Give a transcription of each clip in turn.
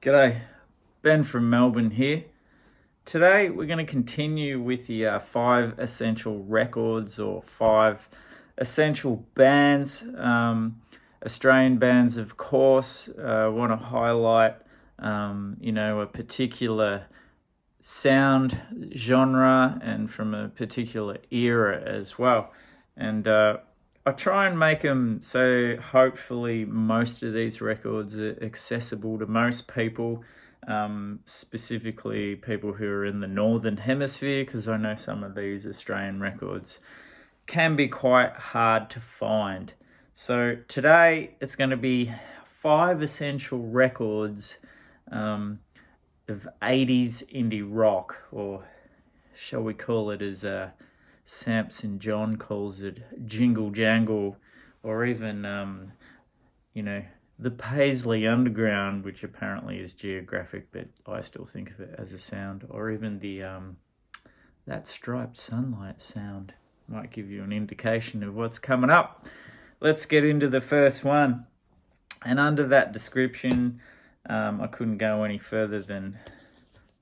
G'day, Ben from Melbourne here. Today we're going to continue with the 5 essential records or 5 essential bands. Australian bands, of course, want to highlight, a particular sound genre and from a particular era as well. And I try and make them so hopefully most of these records are accessible to most people, specifically people who are in the Northern Hemisphere, because I know some of these Australian records can be quite hard to find. So today it's going to be 5 essential records of 80s indie rock, or shall we call it as Samson John calls it, jingle jangle, or even, the Paisley Underground, which apparently is geographic, but I still think of it as a sound, or even the that striped sunlight sound might give you an indication of what's coming up. Let's get into the first one. And under that description, I couldn't go any further than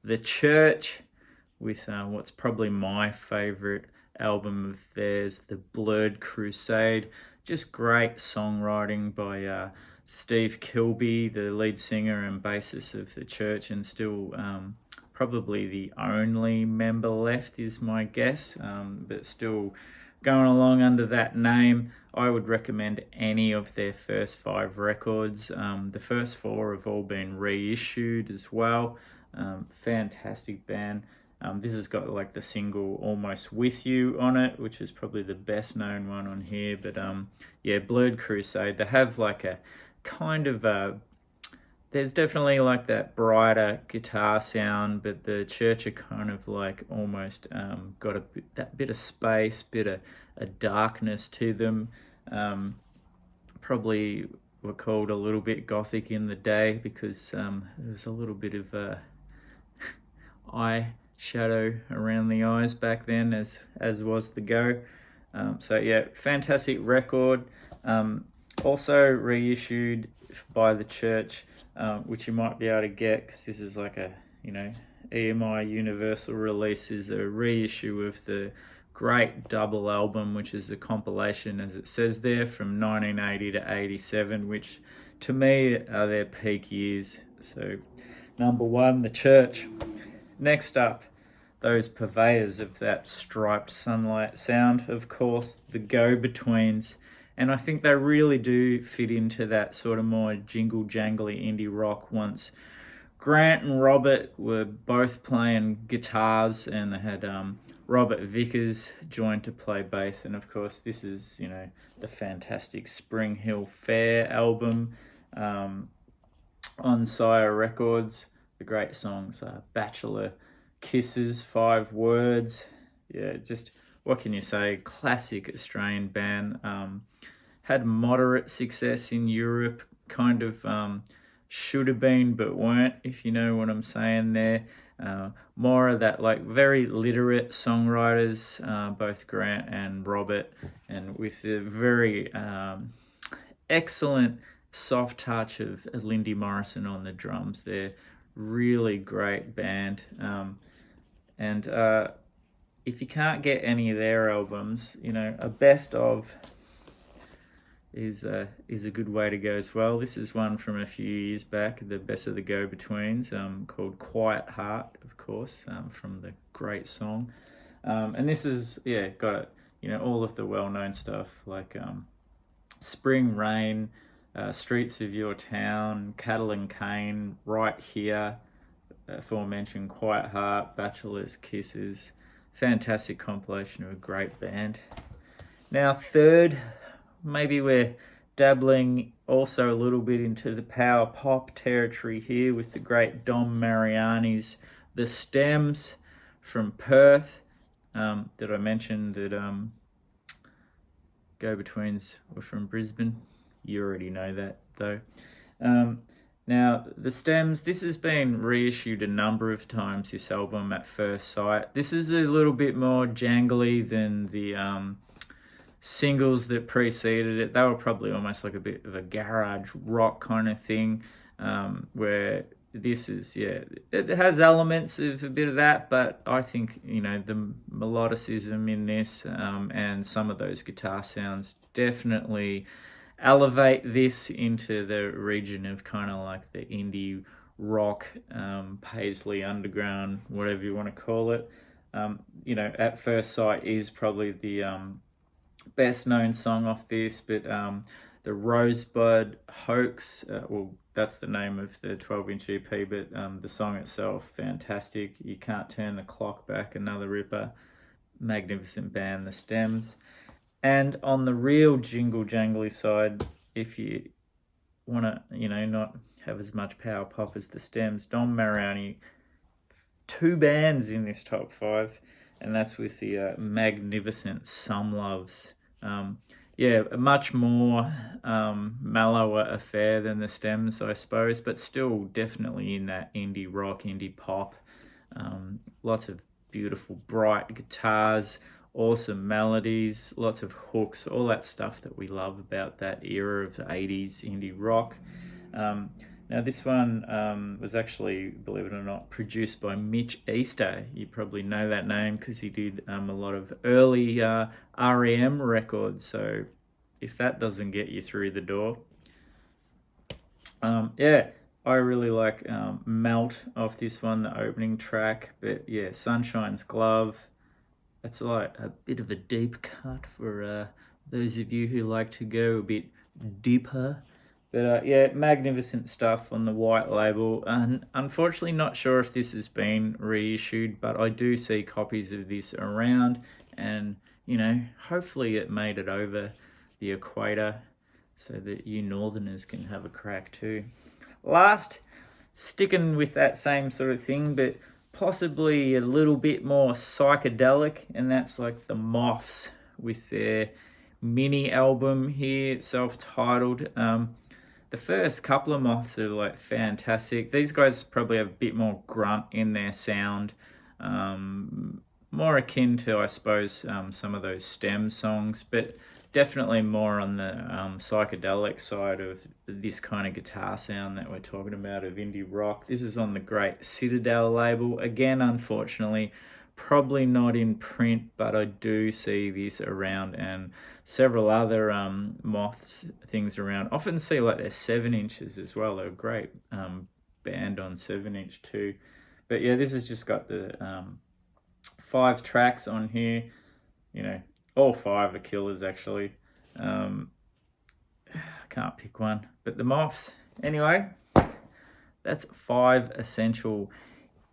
The Church with what's probably my favourite album of theirs, The Blurred Crusade. Just great songwriting by Steve Kilbey, the lead singer and bassist of The Church, and still probably the only member left is my guess, but still going along under that name. I would recommend any of their first 5 records. The first 4 have all been reissued as well. Fantastic band. This has got like the single Almost With You on it, which is probably the best known one on here. But Blurred Crusade, they have like a kind of there's definitely like that brighter guitar sound, but the Church are kind of like almost got that bit of space, bit of a darkness to them. Probably were called a little bit gothic in the day because there was a little bit of eye shadow around the eyes back then, as was the go. Fantastic record. Also reissued by the Church, which you might be able to get because this is like a EMI Universal release, is a reissue of the great double album, which is a compilation, as it says there, from 1980 to 87, which to me are their peak years. So number 1, The Church. Next up, those purveyors of that striped sunlight sound, of course, the Go-Betweens. And I think they really do fit into that sort of more jingle-jangly indie rock. Once Grant and Robert were both playing guitars, and they had Robert Vickers joined to play bass. And of course, this is, the fantastic Spring Hill Fair album on Sire Records. The great songs, Bachelor Kisses, 5 Words. Yeah, just what can you say? Classic Australian band. Had moderate success in Europe, kind of should have been but weren't, if you know what I'm saying there. More of that, like, very literate songwriters, both Grant and Robert, and with a very excellent soft touch of Lindy Morrison on the drums. They're really great band. And if you can't get any of their albums, a best of is a good way to go as well. This is one from a few years back, the best of the Go-Betweens, called Quiet Heart, of course, from the great song. And this is, got all of the well-known stuff like Spring Rain, Streets of Your Town, Cattle and Cane, Right Here, aforementioned Quiet Heart, Bachelor's Kisses. Fantastic compilation of a great band. Now, third, maybe we're dabbling also a little bit into the power pop territory here with the great Dom Mariani's The Stems from Perth. Did I mention that Go-Betweens were from Brisbane? You already know that, though. Now, The Stems, this has been reissued a number of times, this album, at first sight. This is a little bit more jangly than the singles that preceded it. They were probably almost like a bit of a garage rock kind of thing, where this is, yeah, it has elements of a bit of that, but I think, you know, the melodicism in this and some of those guitar sounds definitely elevate this into the region of kind of like the indie rock, Paisley Underground, whatever you want to call it. You know, At First Sight is probably the best known song off this, but the Rosebud Hoax, well, that's the name of the 12-inch EP, but the song itself, fantastic. You Can't Turn the Clock Back, another ripper. Magnificent band, The Stems. And on the real jingle jangly side, if you want to, you know, not have as much power pop as The Stems, Don Mariani, 2 bands in this top 5, and that's with the magnificent Some Loves. Yeah, a much more mellower affair than The Stems, I suppose, but still definitely in that indie rock, indie pop. Lots of beautiful, bright guitars, awesome melodies, lots of hooks, all that stuff that we love about that era of the 80s indie rock. Now, this one was actually, believe it or not, produced by Mitch Easter. You probably know that name because he did a lot of early REM records. So if that doesn't get you through the door. Yeah, I really like Melt off this one, the opening track. But yeah, Sunshine's Glove. That's like a bit of a deep cut for those of you who like to go a bit deeper. But yeah, magnificent stuff on the white label. And unfortunately, not sure if this has been reissued, but I do see copies of this around. And, you know, hopefully it made it over the equator so that you northerners can have a crack too. Last, sticking with that same sort of thing, but possibly a little bit more psychedelic, and that's like the Moths with their mini album here, self-titled. The first couple of Moths are like fantastic. These guys probably have a bit more grunt in their sound, more akin to, I suppose, some of those Stem songs, but definitely more on the psychedelic side of this kind of guitar sound that we're talking about of indie rock. This is on the great Citadel label. Again, unfortunately, probably not in print, but I do see this around and several other Moths things around. Often see like their 7-inches as well. They're a great band on 7-inch too. But yeah, this has just got the 5 tracks on here. You know, all 5 are killers actually. I can't pick one, but the Moths. Anyway, that's 5 essential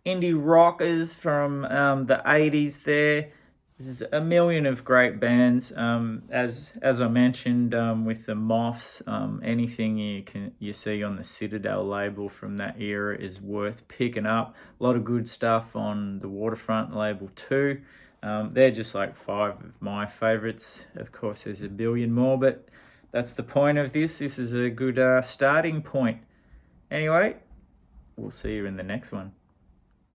indie rockers from the 80s there. This is a million of great bands. As I mentioned, with the Moths, anything you see on the Citadel label from that era is worth picking up. A lot of good stuff on the Waterfront label too. They're just like 5 of my favorites. Of course, there's a billion more, but that's the point of this. This is a good starting point. Anyway, we'll see you in the next one.